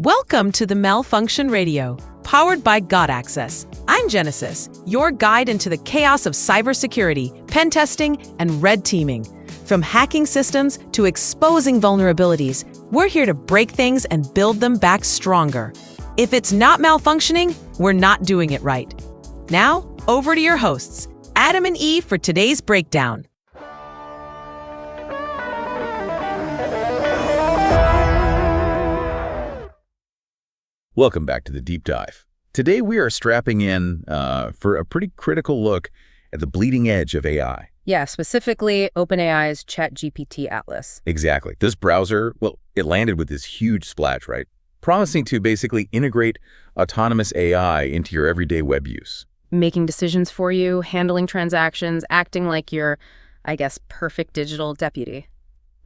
Welcome to the Malfunction Radio, powered by God Access. I'm Genesis, your guide into the chaos of cybersecurity, pen testing, and red teaming. From hacking systems to exposing vulnerabilities, we're here to break things and build them back stronger. If it's not malfunctioning, we're not doing it right. Now, over to your hosts, Adam and Eve, for today's breakdown. Welcome back to the Deep Dive. Today we are strapping in for a pretty critical look at the bleeding edge of AI. Yeah, specifically OpenAI's ChatGPT Atlas. Exactly. This browser, well, it landed with this huge splash, right? Promising to basically integrate autonomous AI into your everyday web use. Making decisions for you, handling transactions, acting like your, I guess, perfect digital deputy.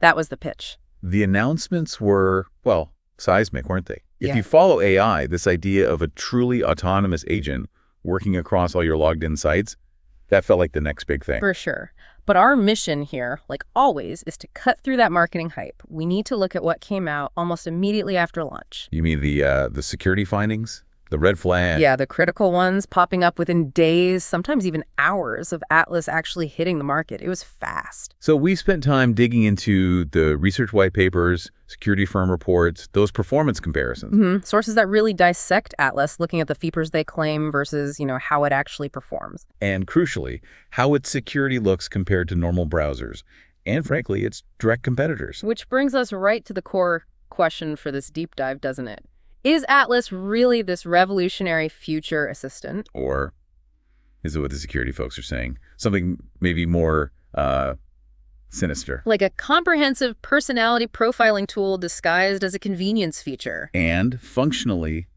That was the pitch. The announcements were, well, seismic, weren't they? If Yeah. you follow AI, this idea of a truly autonomous agent working across all your logged-in sites, that felt like the next big thing. For sure. But our mission here, like always, is to cut through that marketing hype. We need to look at what came out almost immediately after launch. You mean the security findings? The red flag? Yeah, the critical ones popping up within days, sometimes even hours of Atlas actually hitting the market. It was fast. So we spent time digging into the research white papers, security firm reports, those performance comparisons. Sources that really dissect Atlas, looking at the features they claim versus, how it actually performs. And crucially, how its security looks compared to normal browsers, and frankly, its direct competitors. Which brings us right to the core question for this deep dive, doesn't it? Is Atlas really this revolutionary future assistant? Or is it what the security folks are saying? Something maybe more sinister. Like a comprehensive personality profiling tool disguised as a convenience feature. And functionally,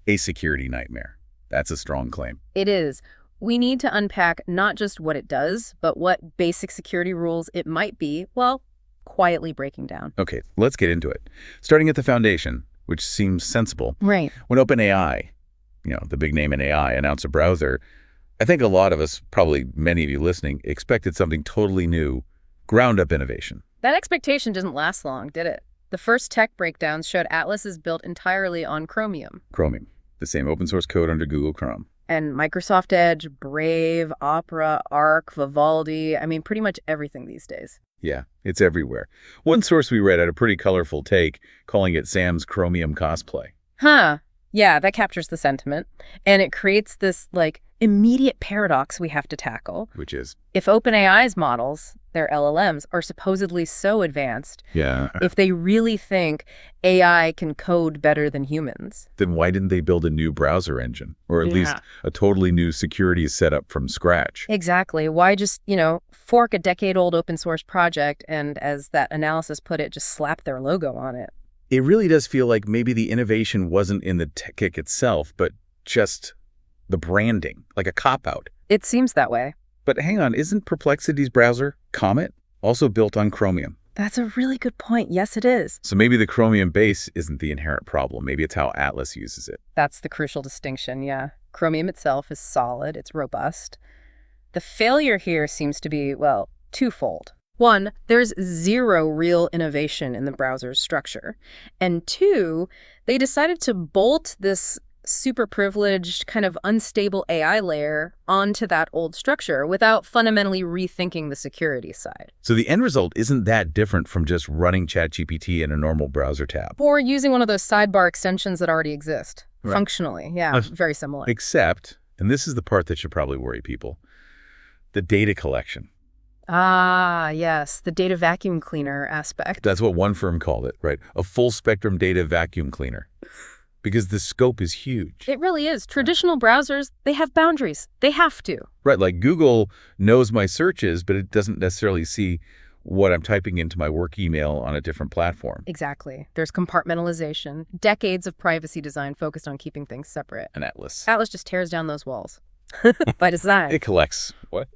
a security nightmare. That's a strong claim. It is. We need to unpack not just what it does, but what basic security rules it might be, well, quietly breaking down. Okay, let's get into it. Starting at the foundation, which seems sensible. Right. When OpenAI, the big name in AI, announced a browser, I think a lot of us, probably many of you listening, expected something totally new, ground-up innovation. That expectation didn't last long, did it? The first tech breakdowns showed Atlas is built entirely on Chromium. Chromium, the same open source code under Google Chrome. And Microsoft Edge, Brave, Opera, Arc, Vivaldi, pretty much everything these days. Yeah, it's everywhere. One source we read had a pretty colorful take, calling it Sam's Chromium cosplay. Huh. Yeah, that captures the sentiment. And it creates this, immediate paradox we have to tackle. Which is? If OpenAI's models, their LLMs, are supposedly so advanced, if they really think AI can code better than humans, then why didn't they build a new browser engine? Or at least a totally new security setup from scratch? Exactly. Why just, fork a decade-old open source project and, as that analysis put it, just slap their logo on it? It really does feel like maybe the innovation wasn't in the tech kick itself, but just the branding, like a cop-out. It seems that way. But hang on, isn't Perplexity's browser, Comet, also built on Chromium? That's a really good point. Yes, it is. So maybe the Chromium base isn't the inherent problem. Maybe it's how Atlas uses it. That's the crucial distinction, yeah. Chromium itself is solid. It's robust. The failure here seems to be, twofold. One, there's zero real innovation in the browser's structure. And two, they decided to bolt this super privileged, kind of unstable AI layer onto that old structure without fundamentally rethinking the security side. So the end result isn't that different from just running ChatGPT in a normal browser tab. Or using one of those sidebar extensions that already exist. Right. Functionally, yeah, very similar. Except, and this is the part that should probably worry people, the data collection. Ah, yes, the data vacuum cleaner aspect. That's what one firm called it, right? A full spectrum data vacuum cleaner. Because the scope is huge. It really is. Traditional browsers, they have boundaries. They have to. Right, like Google knows my searches, but it doesn't necessarily see what I'm typing into my work email on a different platform. Exactly. There's compartmentalization, decades of privacy design focused on keeping things separate. An Atlas. Atlas just tears down those walls. By design. It collects, what?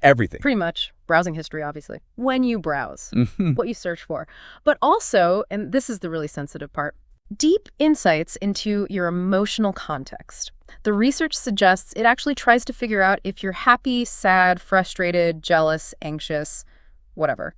Everything. Pretty much. Browsing history, obviously. When you browse, what you search for. But also, and this is the really sensitive part, deep insights into your emotional context. The research suggests it actually tries to figure out if you're happy, sad, frustrated, jealous, anxious, whatever,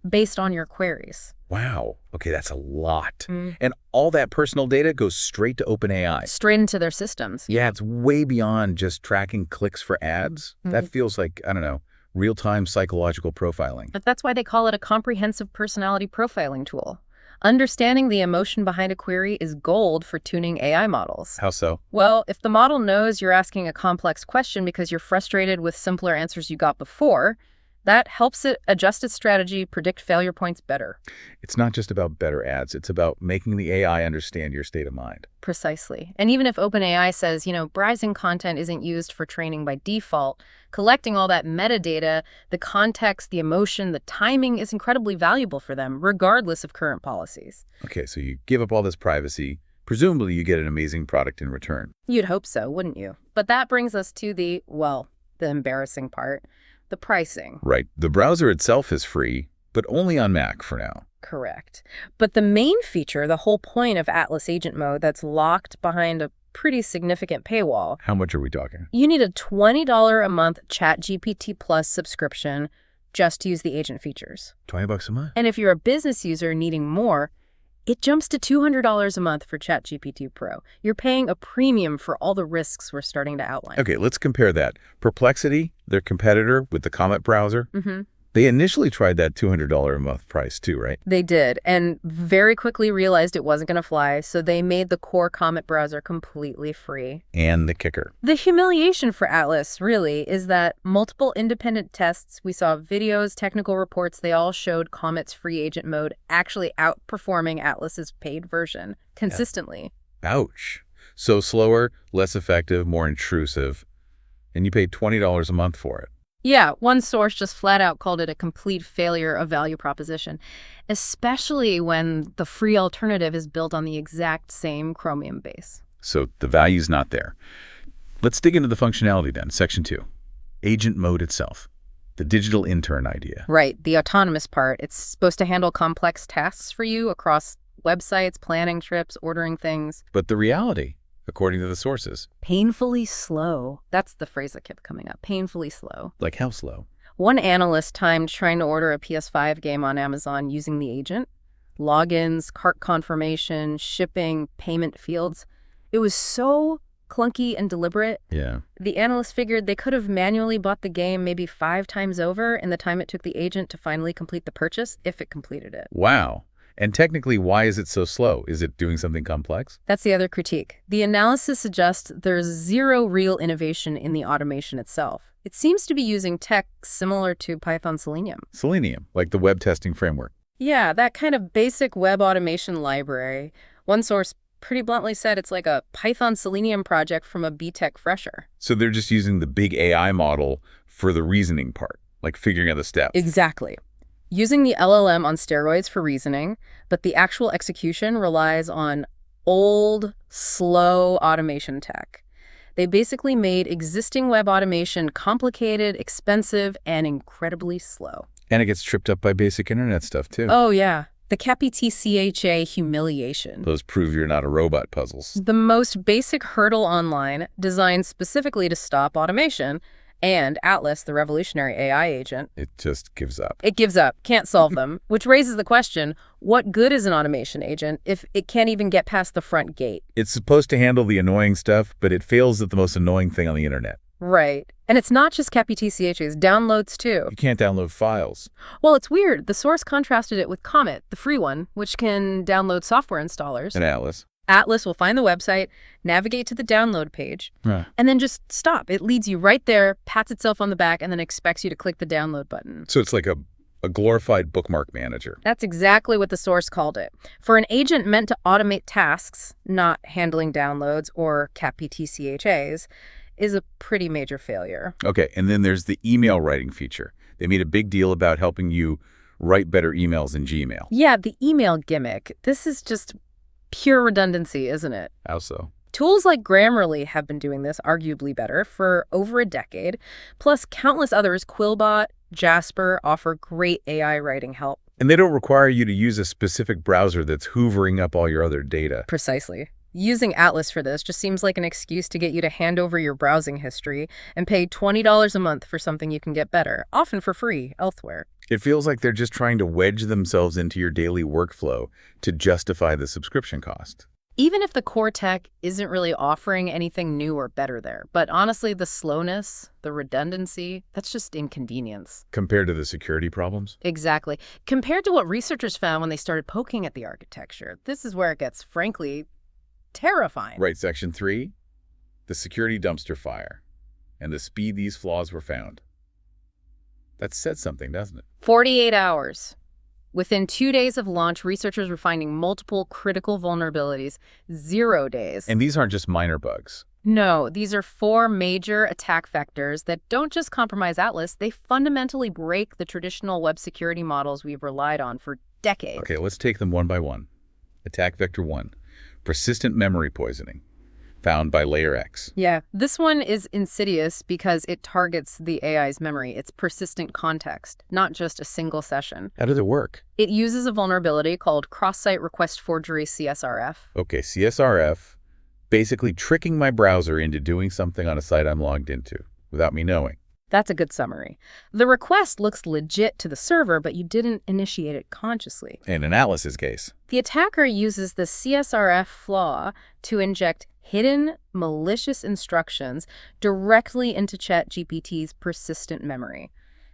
based on your queries. Wow. Okay, that's a lot. And all that personal data goes straight to OpenAI. Straight into their systems. Yeah, it's way beyond just tracking clicks for ads. That feels like, I don't know, real-time psychological profiling. But that's why they call it a comprehensive personality profiling tool. Understanding the emotion behind a query is gold for tuning AI models. How so? Well, if the model knows you're asking a complex question because you're frustrated with simpler answers you got before, that helps it adjust its strategy, predict failure points better. It's not just about better ads. It's about making the AI understand your state of mind. Precisely. And even if OpenAI says, browsing content isn't used for training by default, collecting all that metadata, the context, the emotion, the timing is incredibly valuable for them, regardless of current policies. Okay, so you give up all this privacy. Presumably you get an amazing product in return. You'd hope so, wouldn't you? But that brings us to the embarrassing part. The pricing. Right. The browser itself is free, but only on Mac for now. Correct. But the main feature, the whole point of Atlas Agent Mode that's locked behind a pretty significant paywall. How much are we talking? You need a $20 a month ChatGPT Plus subscription just to use the agent features. $20 a month? And if you're a business user needing more, it jumps to $200 a month for ChatGPT Pro. You're paying a premium for all the risks we're starting to outline. Okay, let's compare that. Perplexity, their competitor with the Comet browser, they initially tried that $200 a month price too, right? They did, and very quickly realized it wasn't going to fly, so they made the core Comet browser completely free. And the kicker. The humiliation for Atlas, really, is that multiple independent tests, we saw videos, technical reports, they all showed Comet's free agent mode actually outperforming Atlas's paid version consistently. Yeah. Ouch. So slower, less effective, more intrusive, and you paid $20 a month for it. Yeah, one source just flat out called it a complete failure of value proposition, especially when the free alternative is built on the exact same Chromium base. So the value's not there. Let's dig into the functionality then. Section 2. Agent mode itself. The digital intern idea. Right, the autonomous part. It's supposed to handle complex tasks for you across websites, planning trips, ordering things. But the reality, according to the sources. Painfully slow. That's the phrase that kept coming up. Painfully slow. Like how slow? One analyst timed trying to order a PS5 game on Amazon using the agent. Logins, cart confirmation, shipping, payment fields. It was so clunky and deliberate. Yeah. The analyst figured they could have manually bought the game maybe 5 times over in the time it took the agent to finally complete the purchase, if it completed it. Wow. And technically, why is it so slow? Is it doing something complex? That's the other critique. The analysis suggests there's zero real innovation in the automation itself. It seems to be using tech similar to Python Selenium. Selenium, like the web testing framework. Yeah, that kind of basic web automation library. One source pretty bluntly said it's like a Python Selenium project from a B-Tech fresher. So they're just using the big AI model for the reasoning part, like figuring out the steps. Exactly. Using the LLM on steroids for reasoning, but the actual execution relies on old, slow automation tech. They basically made existing web automation complicated, expensive, and incredibly slow. And it gets tripped up by basic internet stuff, too. Oh, yeah. The CAPTCHA humiliation. Those prove you're not a robot puzzles. The most basic hurdle online, designed specifically to stop automation, and Atlas, the revolutionary AI agent. It just gives up. It gives up, can't solve them, which raises the question, what good is an automation agent if it can't even get past the front gate? It's supposed to handle the annoying stuff, but it fails at the most annoying thing on the internet. Right. And it's not just CAPTCHAs, downloads too. You can't download files. Well, it's weird. The source contrasted it with Comet, the free one, which can download software installers. And Atlas. Atlas will find the website, navigate to the download page, and then just stop. It leads you right there, pats itself on the back, and then expects you to click the download button. So it's like a glorified bookmark manager. That's exactly what the source called it. For an agent meant to automate tasks, not handling downloads or CAPTCHAs, is a pretty major failure. Okay, and then there's the email writing feature. They made a big deal about helping you write better emails in Gmail. Yeah, the email gimmick. This is just pure redundancy, isn't it? How so? Tools like Grammarly have been doing this arguably better for over a decade. Plus, countless others, Quillbot, Jasper, offer great AI writing help. And they don't require you to use a specific browser that's hoovering up all your other data. Precisely. Using Atlas for this just seems like an excuse to get you to hand over your browsing history and pay $20 a month for something you can get better, often for free, elsewhere. It feels like they're just trying to wedge themselves into your daily workflow to justify the subscription cost. Even if the core tech isn't really offering anything new or better there. But honestly, the slowness, the redundancy, that's just inconvenience. Compared to the security problems? Exactly. Compared to what researchers found when they started poking at the architecture, this is where it gets, frankly, terrifying. Right, Section 3, the security dumpster fire, and the speed these flaws were found. That said something, doesn't it? 48 hours. Within 2 days of launch, researchers were finding multiple critical vulnerabilities. 0 days. And these aren't just minor bugs. No, these are 4 major attack vectors that don't just compromise Atlas, they fundamentally break the traditional web security models we've relied on for decades. Okay, let's take them one by one. Attack vector 1, persistent memory poisoning, found by LayerX. Yeah, this one is insidious because it targets the AI's memory. It's persistent context, not just a single session. How does it work? It uses a vulnerability called cross-site request forgery CSRF. Okay, CSRF, basically tricking my browser into doing something on a site I'm logged into without me knowing. That's a good summary. The request looks legit to the server, but you didn't initiate it consciously. And in Atlas's case, The attacker uses the CSRF flaw to inject hidden malicious instructions directly into ChatGPT's persistent memory.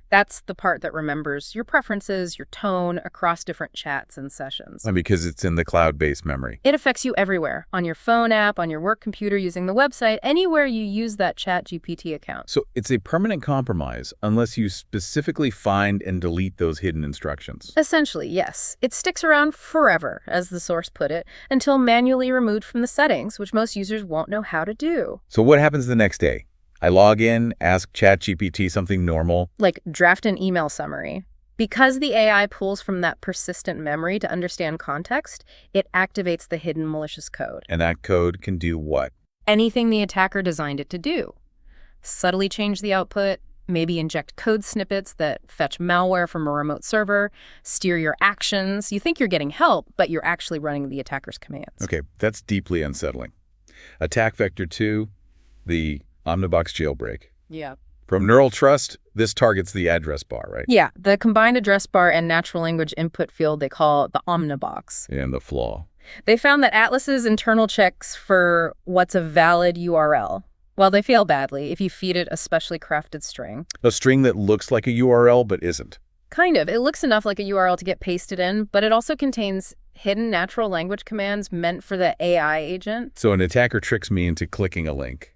That's the part that remembers your preferences, your tone across different chats and sessions. and because it's in the cloud-based memory. It affects you everywhere, on your phone app, on your work computer, using the website, anywhere you use that ChatGPT account. So it's a permanent compromise unless you specifically find and delete those hidden instructions. Essentially, yes. It sticks around forever, as the source put it, until manually removed from the settings, which most users won't know how to do. So what happens the next day? I log in, ask ChatGPT something normal. Like draft an email summary. Because the AI pulls from that persistent memory to understand context, it activates the hidden malicious code. And that code can do what? Anything the attacker designed it to do. Subtly change the output, maybe inject code snippets that fetch malware from a remote server, steer your actions. You think you're getting help, but you're actually running the attacker's commands. Okay, that's deeply unsettling. Attack vector 2, the omnibox jailbreak. Yeah. From NeuralTrust, this targets the address bar, right? Yeah, the combined address bar and natural language input field they call the omnibox. And the flaw. They found that Atlas's internal checks for what's a valid URL, well, they fail badly if you feed it a specially crafted string. A string that looks like a URL but isn't. Kind of. It looks enough like a URL to get pasted in, but it also contains hidden natural language commands meant for the AI agent. So an attacker tricks me into clicking a link.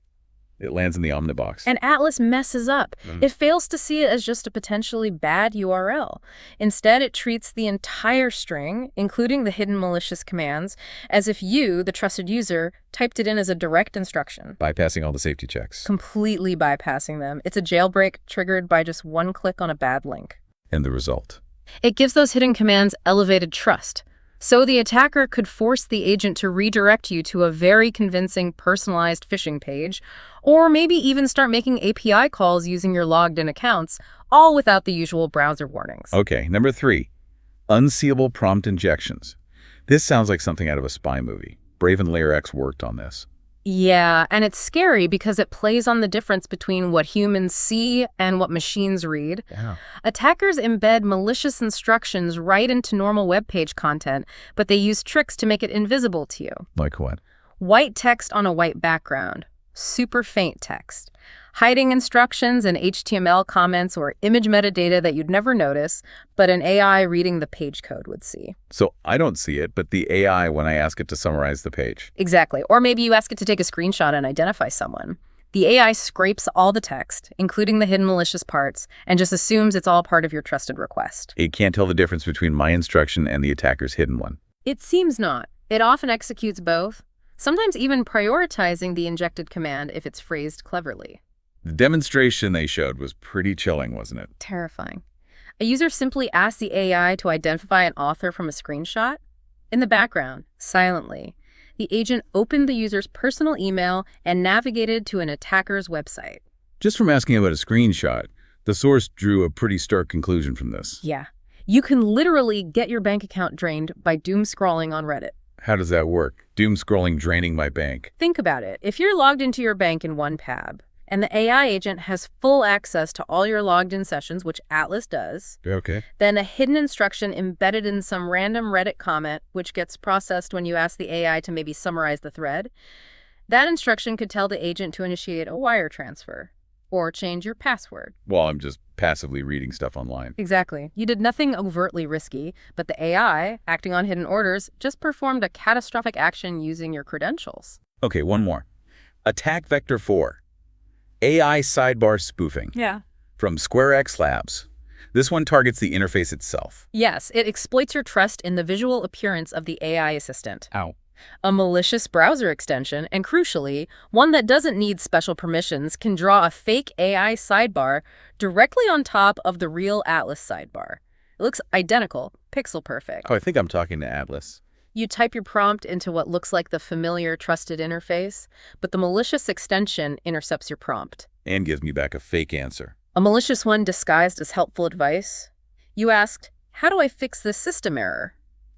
It lands in the omnibox. And Atlas messes up. It fails to see it as just a potentially bad URL. Instead, it treats the entire string, including the hidden malicious commands, as if you, the trusted user, typed it in as a direct instruction. Bypassing all the safety checks. Completely bypassing them. It's a jailbreak triggered by just one click on a bad link. And the result. It gives those hidden commands elevated trust. So the attacker could force the agent to redirect you to a very convincing personalized phishing page, or maybe even start making API calls using your logged-in accounts, all without the usual browser warnings. Okay, number 3, unseeable prompt injections. This sounds like something out of a spy movie. Brave and LayerX worked on this. Yeah, and it's scary because it plays on the difference between what humans see and what machines read. Yeah. Attackers embed malicious instructions right into normal web page content, but they use tricks to make it invisible to you. Like what? White text on a white background. Super faint text. Hiding instructions and HTML comments or image metadata that you'd never notice, but an AI reading the page code would see. So I don't see it, but the AI when I ask it to summarize the page. Exactly. Or maybe you ask it to take a screenshot and identify someone. The AI scrapes all the text, including the hidden malicious parts, and just assumes it's all part of your trusted request. It can't tell the difference between my instruction and the attacker's hidden one. It seems not. It often executes both, sometimes even prioritizing the injected command if it's phrased cleverly. The demonstration they showed was pretty chilling, wasn't it? Terrifying. A user simply asked the AI to identify an author from a screenshot. In the background, silently, the agent opened the user's personal email and navigated to an attacker's website. Just from asking about a screenshot, the source drew a pretty stark conclusion from this. Yeah. You can literally get your bank account drained by doom scrolling on Reddit. How does that work? Doom scrolling draining my bank. Think about it. If you're logged into your bank in one tab, And the AI agent has full access to all your logged-in sessions, which Atlas does. Okay. Then a hidden instruction embedded in some random Reddit comment, which gets processed when you ask the AI to maybe summarize the thread. That instruction could tell the agent to initiate a wire transfer or change your password. Well, I'm just passively reading stuff online. Exactly. You did nothing overtly risky, but the AI, acting on hidden orders, just performed a catastrophic action using your credentials. Okay, one more. Attack Vector 4. AI sidebar spoofing. Yeah. From SquareX Labs. This one targets the interface itself. Yes, it exploits your trust in the visual appearance of the AI assistant. Ow. A malicious browser extension, and crucially, one that doesn't need special permissions, can draw a fake AI sidebar directly on top of the real Atlas sidebar. It looks identical, pixel perfect. Oh, I think I'm talking to Atlas. You type your prompt into what looks like the familiar, trusted interface, but the malicious extension intercepts your prompt. And gives me back a fake answer. A malicious one disguised as helpful advice. You asked, "How do I fix this system error?"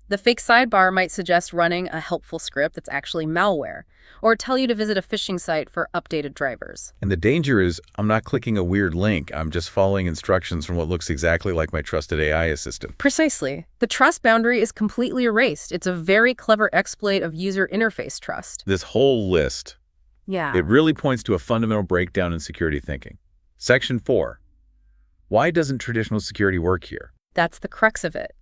The fake sidebar might suggest running a helpful script that's actually malware, or tell you to visit a phishing site for updated drivers. And the danger is I'm not clicking a weird link. I'm just following instructions from what looks exactly like my trusted AI assistant. Precisely. The trust boundary is completely erased. It's a very clever exploit of user interface trust. This whole list, Yeah. it really points to a fundamental breakdown in security thinking. Section 4. Why doesn't traditional security work here? That's the crux of it.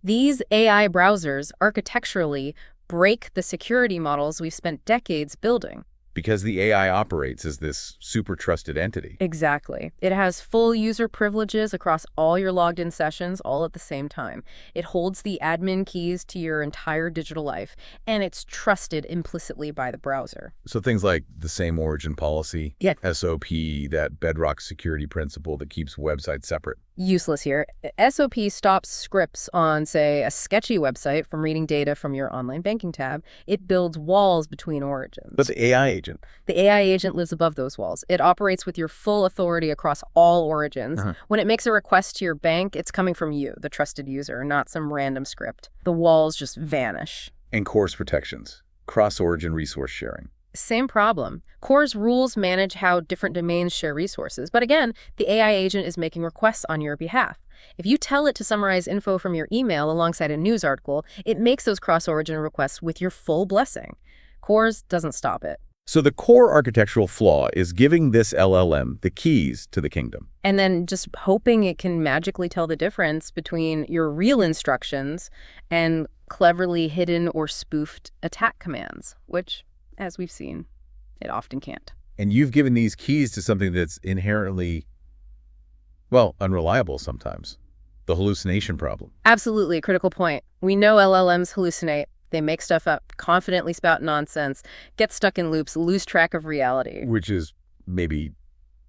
These AI browsers architecturally break the security models we've spent decades building. Because the AI operates as this super trusted entity. Exactly. It has full user privileges across all your logged-in sessions all at the same time. It holds the admin keys to your entire digital life, and it's trusted implicitly by the browser. So things like the same origin policy, Yeah. SOP, that bedrock security principle that keeps websites separate. Useless here. SOP stops scripts on, say, a sketchy website from reading data from your online banking tab. It builds walls between origins. But the AI agent. The AI agent lives above those walls. It operates with your full authority across all origins. When it makes a request to your bank, it's coming from you, the trusted user, not some random script. The walls just vanish. And course protections. Cross-origin resource sharing. Same problem. Core's rules manage how different domains share resources. But again, the AI agent is making requests on your behalf. If you tell it to summarize info from your email alongside a news article, it makes those cross-origin requests with your full blessing. Core's doesn't stop it. So the core architectural flaw is giving this LLM the keys to the kingdom. And then just hoping it can magically tell the difference between your real instructions and cleverly hidden or spoofed attack commands, which, as we've seen, it often can't. And you've given these keys to something that's inherently, well, unreliable sometimes. The hallucination problem. Absolutely, a critical point. We know LLMs hallucinate. They make stuff up, confidently spout nonsense, get stuck in loops, lose track of reality. Which is maybe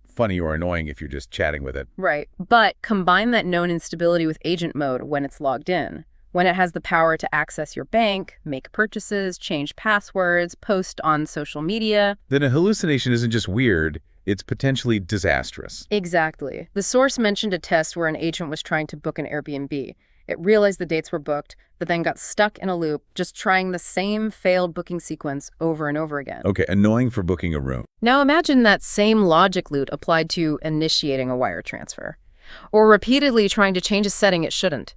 funny or annoying if you're just chatting with it. Right. But combine that known instability with agent mode when it's logged in. When it has the power to access your bank, make purchases, change passwords, post on social media. Then a hallucination isn't just weird, it's potentially disastrous. Exactly. The source mentioned a test where an agent was trying to book an Airbnb. It realized the dates were booked, but then got stuck in a loop, just trying the same failed booking sequence over and over again. Okay, annoying for booking a room. Now imagine that same logic loop applied to initiating a wire transfer, or repeatedly trying to change a setting it shouldn't.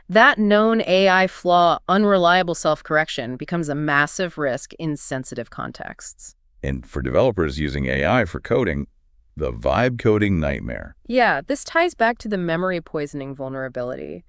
That known AI flaw, unreliable self-correction, becomes a massive risk in sensitive contexts. And for developers using AI for coding, the vibe coding nightmare. Yeah, this ties back to the memory poisoning vulnerability.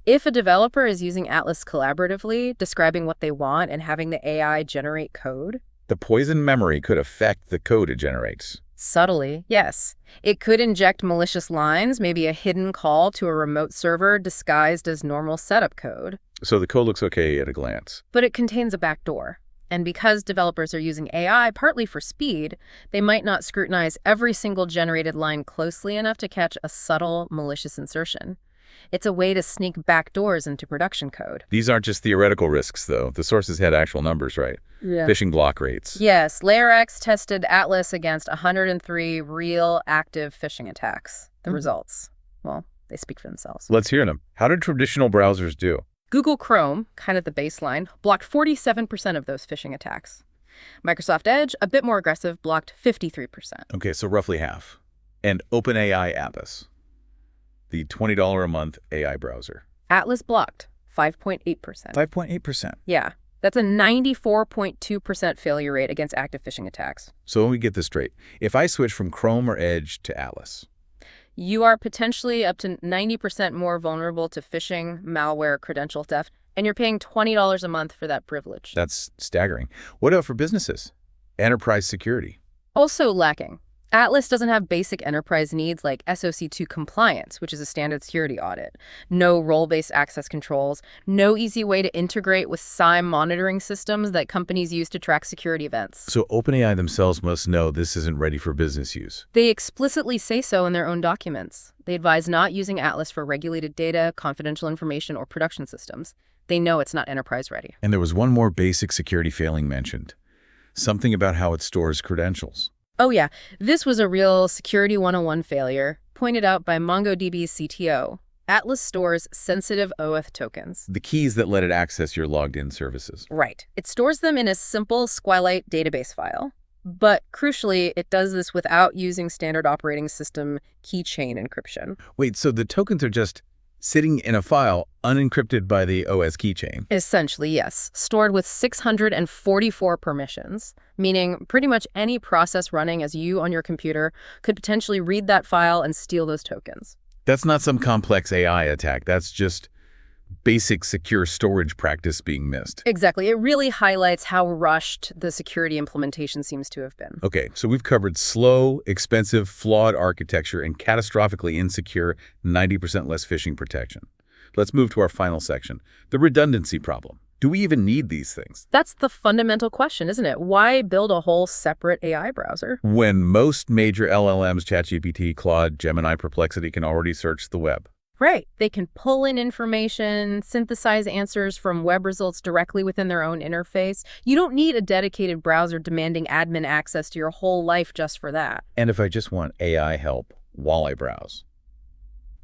If a developer is using Atlas collaboratively, describing what they want and having the AI generate code, The poisoned memory could affect the code it generates. subtly, yes. It could inject malicious lines, maybe a hidden call to a remote server disguised as normal setup code. So the code looks okay at a glance. But it contains a backdoor. And because developers are using AI partly for speed, they might not scrutinize every single generated line closely enough to catch a subtle malicious insertion. It's a way to sneak backdoors into production code. These aren't just theoretical risks, though. The sources had actual numbers, right? Yeah. Phishing block rates. Yes, LayerX tested Atlas against 103 real active phishing attacks. The results, well, they speak for themselves. Let's hear them. How did traditional browsers do? Google Chrome, kind of the baseline, blocked 47% of those phishing attacks. Microsoft Edge, a bit more aggressive, blocked 53%. Okay, so roughly half. And OpenAI Atlas, the $20 a month AI browser. Atlas blocked 5.8%. 5.8%. Yeah, that's a 94.2% failure rate against active phishing attacks. So let me get this straight. If I switch from Chrome or Edge to Atlas, You are potentially up to 90% more vulnerable to phishing, malware, credential theft, and you're paying $20 a month for that privilege. that's staggering. What about for businesses? Enterprise security. Also lacking. Atlas doesn't have basic enterprise needs like SOC 2 compliance, which is a standard security audit. No role-based access controls. No easy way to integrate with SIEM monitoring systems that companies use to track security events. So OpenAI themselves must know this isn't ready for business use. They explicitly say so in their own documents. They advise not using Atlas for regulated data, confidential information, or production systems. They know it's not enterprise ready. And there was one more basic security failing mentioned. Something about how it stores credentials. Oh yeah, this was a real Security 101 failure, pointed out by MongoDB's CTO. Atlas stores sensitive OAuth tokens. The keys that let it access your logged-in services. Right. It stores them in a simple SQLite database file. But crucially, it does this without using standard operating system keychain encryption. Wait, so the tokens are just sitting in a file unencrypted by the OS keychain? Essentially, yes. Stored with 644 permissions, meaning pretty much any process running as you on your computer could potentially read that file and steal those tokens. That's not some complex AI attack. That's just basic secure storage practice being missed. Exactly. It really highlights how rushed the security implementation seems to have been. Okay, so we've covered slow, expensive, flawed architecture and catastrophically insecure 90% less phishing protection. Let's move to our final section, the redundancy problem. Do we even need these things? That's the fundamental question, isn't it? Why build a whole separate AI browser? When most major LLMs, ChatGPT, Claude, Gemini, Perplexity can already search the web. Right. They can pull in information, synthesize answers from web results directly within their own interface. You don't need a dedicated browser demanding admin access to your whole life just for that. And if I just want AI help while I browse,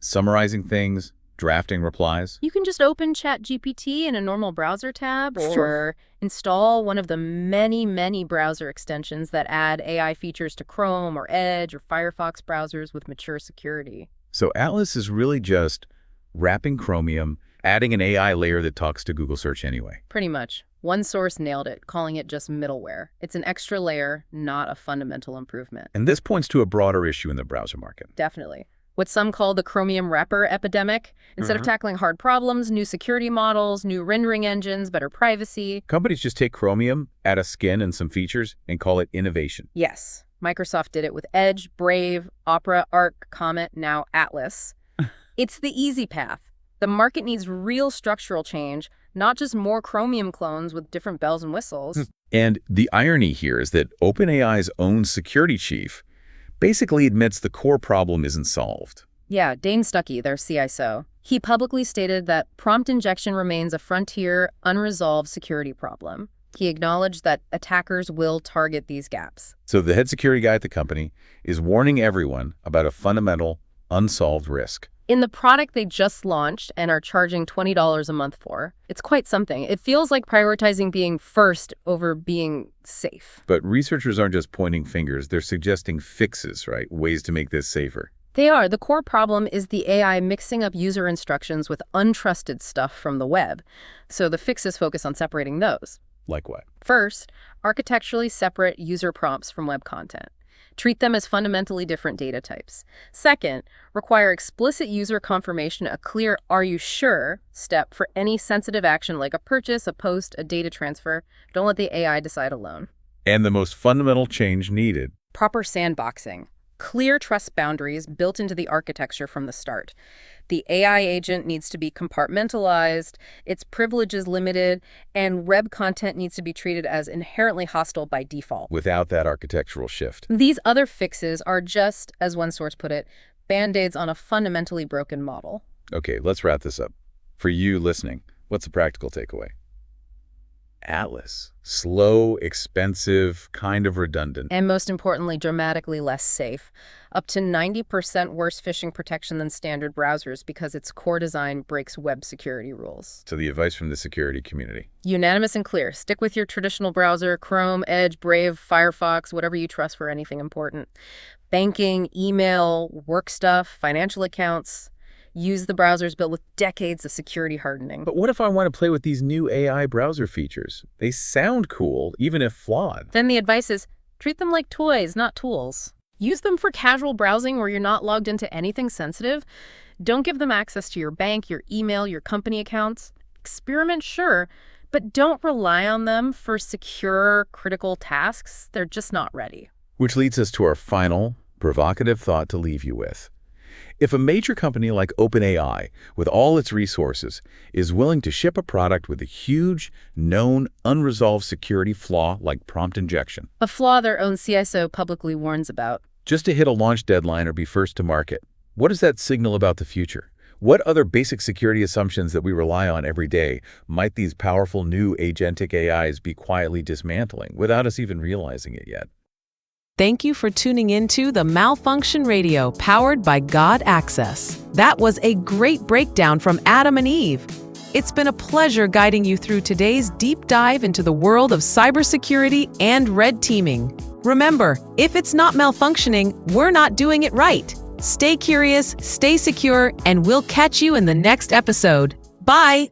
summarizing things, drafting replies. You can just open ChatGPT in a normal browser tab or install one of the many browser extensions that add AI features to Chrome or Edge or Firefox browsers with mature security. So Atlas is really just wrapping Chromium, adding an AI layer that talks to Google Search anyway. Pretty much. One source nailed it, calling it just middleware. It's an extra layer, not a fundamental improvement. And this points to a broader issue in the browser market. Definitely. What some call the Chromium wrapper epidemic. Instead of tackling hard problems, new security models, new rendering engines, better privacy. Companies just take Chromium, add a skin and some features, and call it innovation. Yes. Microsoft did it with Edge, Brave, Opera, Arc, Comet, now Atlas. It's the easy path. The market needs real structural change, not just more Chromium clones with different bells and whistles. And the irony here is that OpenAI's own security chief basically admits the core problem isn't solved. Yeah, Dane Stuckey, their CISO. He publicly stated that prompt injection remains a frontier, unresolved security problem. He acknowledged that attackers will target these gaps. So the head security guy at the company is warning everyone about a fundamental, unsolved risk. In the product they just launched and are charging $20 a month for, it's quite something. It feels like prioritizing being first over being safe. But researchers aren't just pointing fingers, they're suggesting fixes, right? Ways to make this safer. They are. The core problem is the AI mixing up user instructions with untrusted stuff from the web. So the fixes focus on separating those. Like what? First, architecturally separate user prompts from web content. Treat them as fundamentally different data types. Second, require explicit user confirmation, a clear "are you sure" step for any sensitive action like a purchase, a post, a data transfer. Don't let the AI decide alone. And the most fundamental change needed. Proper sandboxing. Clear trust boundaries built into the architecture from the start. The AI agent needs to be compartmentalized, its privileges limited, and web content needs to be treated as inherently hostile by default. Without that architectural shift. These other fixes are just, as one source put it, band-aids on a fundamentally broken model. Okay, let's wrap this up. For you listening, what's the practical takeaway? Atlas. Slow, expensive, kind of redundant. And most importantly, dramatically less safe. Up to 90% worse phishing protection than standard browsers because its core design breaks web security rules. So the advice from the security community. Unanimous and clear. Stick with your traditional browser, Chrome, Edge, Brave, Firefox, whatever you trust for anything important. Banking, email, work stuff, financial accounts. Use the browsers built with decades of security hardening. But what if I want to play with these new AI browser features? They sound cool, even if flawed. Then the advice is treat them like toys, not tools. Use them for casual browsing where you're not logged into anything sensitive. Don't give them access to your bank, your email, your company accounts. Experiment, sure, but don't rely on them for secure, critical tasks. They're just not ready. Which leads us to our final, provocative thought to leave you with. If a major company like OpenAI, with all its resources, is willing to ship a product with a huge, known, unresolved security flaw like prompt injection, A flaw their own CISO publicly warns about. just to hit a launch deadline or be first to market, what does that signal about the future? What other basic security assumptions that we rely on every day might these powerful new agentic AIs be quietly dismantling without us even realizing it yet? Thank you for tuning into the Malfunction Radio powered by God Access. That was a great breakdown from Adam and Eve. It's been a pleasure guiding you through today's deep dive into the world of cybersecurity and red teaming. Remember, if it's not malfunctioning, we're not doing it right. Stay curious, stay secure, and we'll catch you in the next episode. Bye!